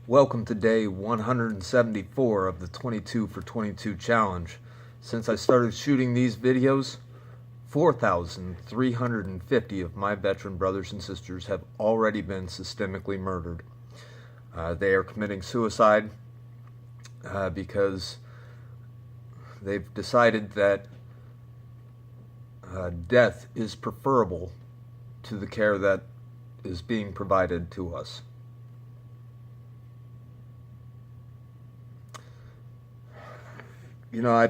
Welcome to day 174 of the 22 for 22 challenge. Since I started shooting these videos, 4,350 of my veteran brothers and sisters have already been systemically murdered. They are committing suicide because they've decided that death is preferable to the care that is being provided to us. You know,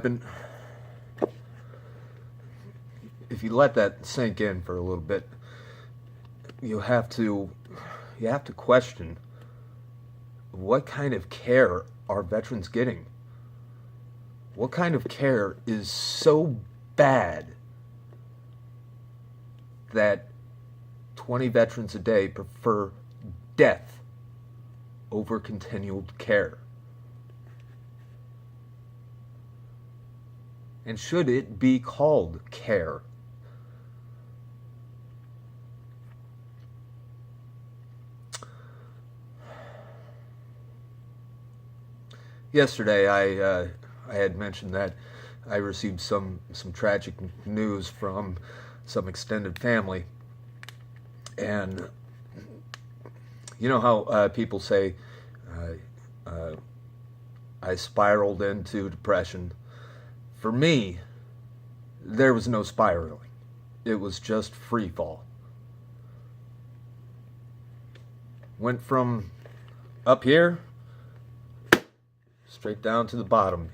if you let that sink in for a little bit, you have to question what kind of care are veterans getting? What kind of care is so bad that 20 veterans a day prefer death over continued care? And should it be called care? Yesterday, I had mentioned that I received some tragic news from some extended family, and you know how people say I spiraled into depression. For me, there was no spiraling. It was just free fall. Went from up here straight down to the bottom,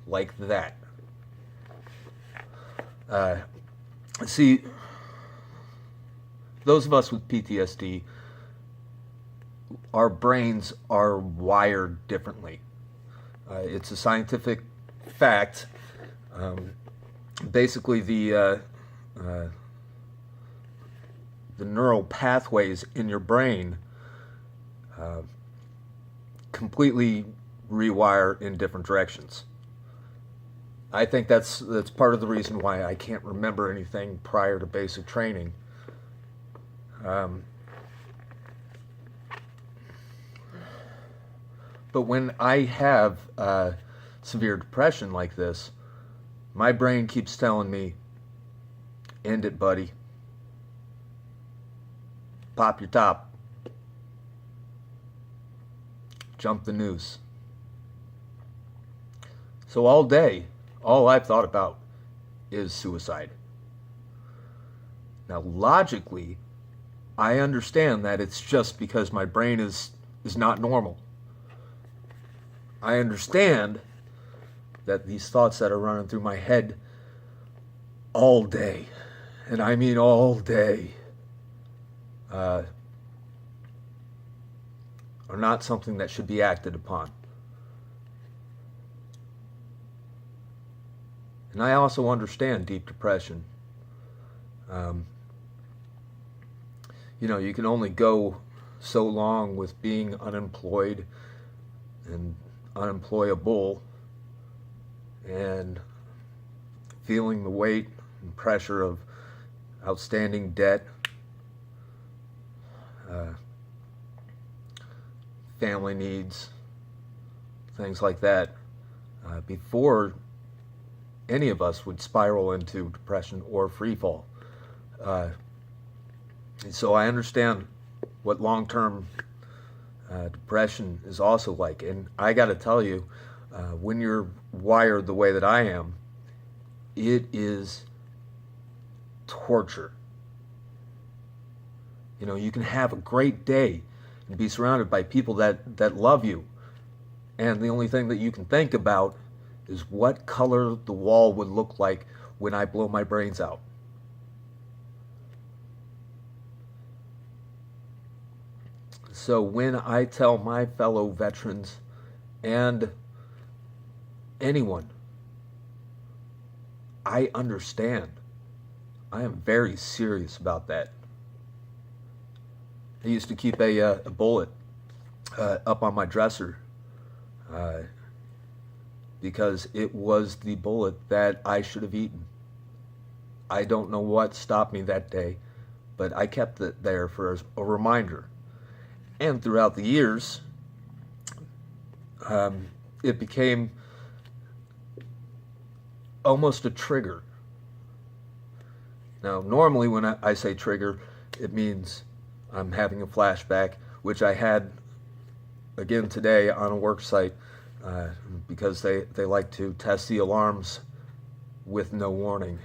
like that. See, those of us with PTSD, our brains are wired differently. It's a scientific fact. Basically, the neural pathways in your brain completely rewire in different directions. I think that's part of the reason why I can't remember anything prior to basic training. But when I have severe depression like this, my brain keeps telling me, end it, buddy. Pop your top. Jump the noose. So all day, all I've thought about is suicide. Now, logically, I understand that it's just because my brain is not normal. I understand that these thoughts that are running through my head all day, and I mean all day, are not something that should be acted upon. And I also understand deep depression. You know, you can only go so long with being unemployed and unemployable and feeling the weight and pressure of outstanding debt, family needs, things like that, before any of us would spiral into depression or free fall. So I understand what long-term depression is also like. And I got to tell you, when you're wired the way that I am, it is torture. You know, you can have a great day and be surrounded by people that love you, and the only thing that you can think about is what color the wall would look like when I blow my brains out. So when I tell my fellow veterans and anyone, I understand. I am very serious about that. I used to keep a bullet up on my dresser because it was the bullet that I should have eaten. I don't know what stopped me that day, but I kept it there for a reminder. And throughout the years, it became almost a trigger. Now, normally when I say trigger, it means I'm having a flashback, which I had again today on a work site, because they like to test the alarms with no warning.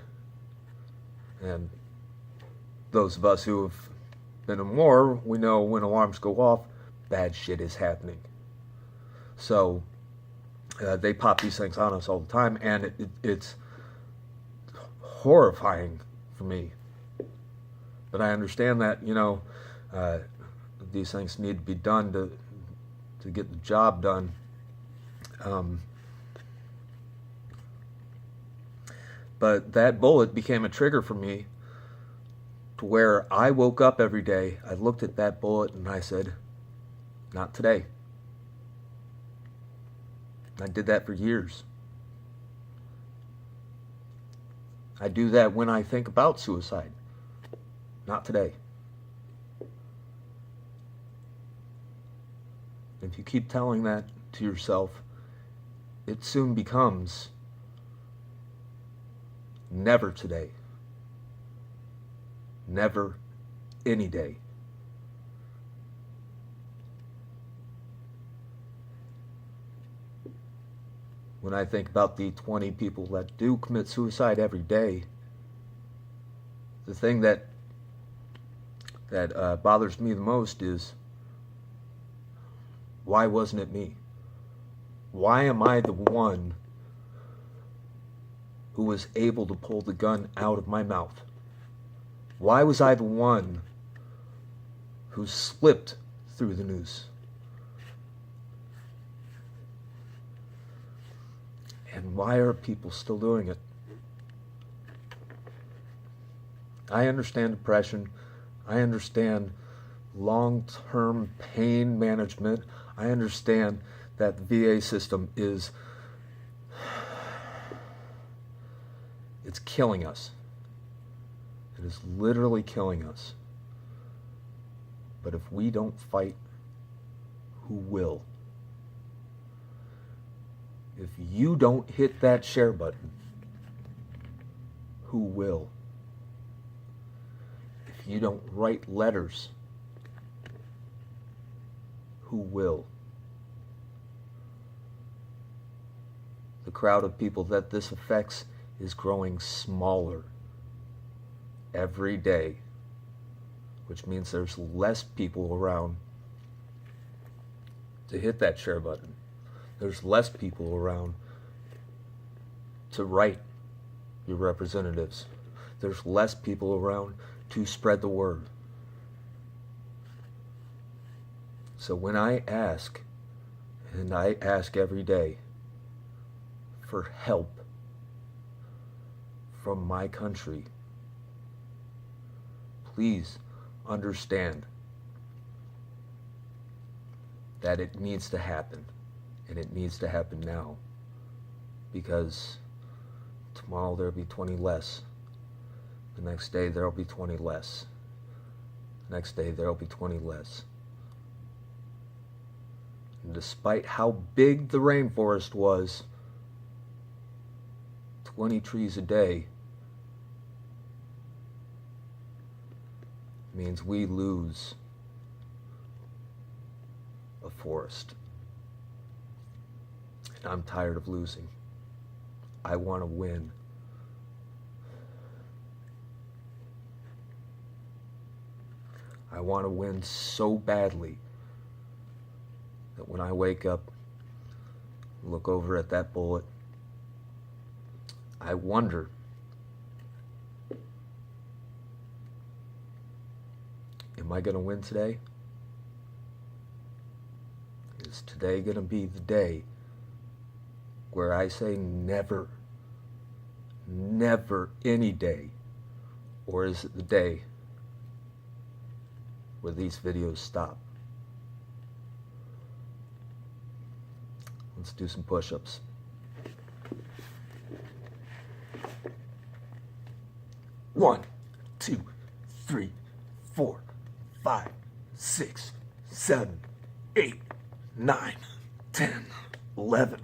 And those of us who have been in war, we know when alarms go off, bad shit is happening. So they pop these things on us all the time, and it's horrifying for me. But I understand that, these things need to be done to get the job done. But that bullet became a trigger for me, to where I woke up every day, I looked at that bullet and I said, not today. I did that for years. I do that when I think about suicide. Not today. If you keep telling that to yourself, it soon becomes never today. Never any day. When I think about the 20 people that do commit suicide every day, the thing that bothers me the most is, why wasn't it me? Why am I the one who was able to pull the gun out of my mouth? Why was I the one who slipped through the noose? And why are people still doing it? I understand depression. I understand long-term pain management. I understand that the VA system it's killing us. It is literally killing us. But if we don't fight, who will? If you don't hit that share button, who will? If you don't write letters, who will? The crowd of people that this affects is growing smaller every day, which means there's less people around to hit that share button. There's less people around to write your representatives. There's less people around to spread the word. So when I ask, and I ask every day, for help from my country, please understand that it needs to happen, and it needs to happen now, because tomorrow there'll be 20 less. The next day there'll be 20 less. The next day there'll be 20 less. And despite how big the rainforest was, 20 trees a day means we lose a forest. And I'm tired of losing. I want to win. I want to win so badly that when I wake up, look over at that bullet, I wonder, am I going to win today? Is today going to be the day where I say never, never any day? Or is it the day where these videos stop? Let's do some push-ups. 1, 2, 3, 4, 5, 6, 7, 8, 9, 10. 11,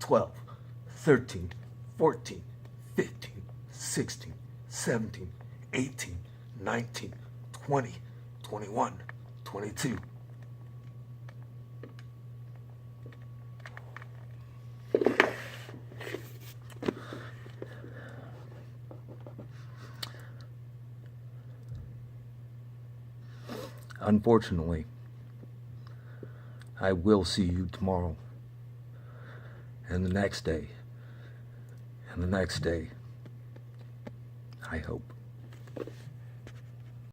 12, 13, 14, 15, 16, 17, 18, 19, 20, 21, 22. Unfortunately, I will see you tomorrow, and the next day, and the next day, I hope.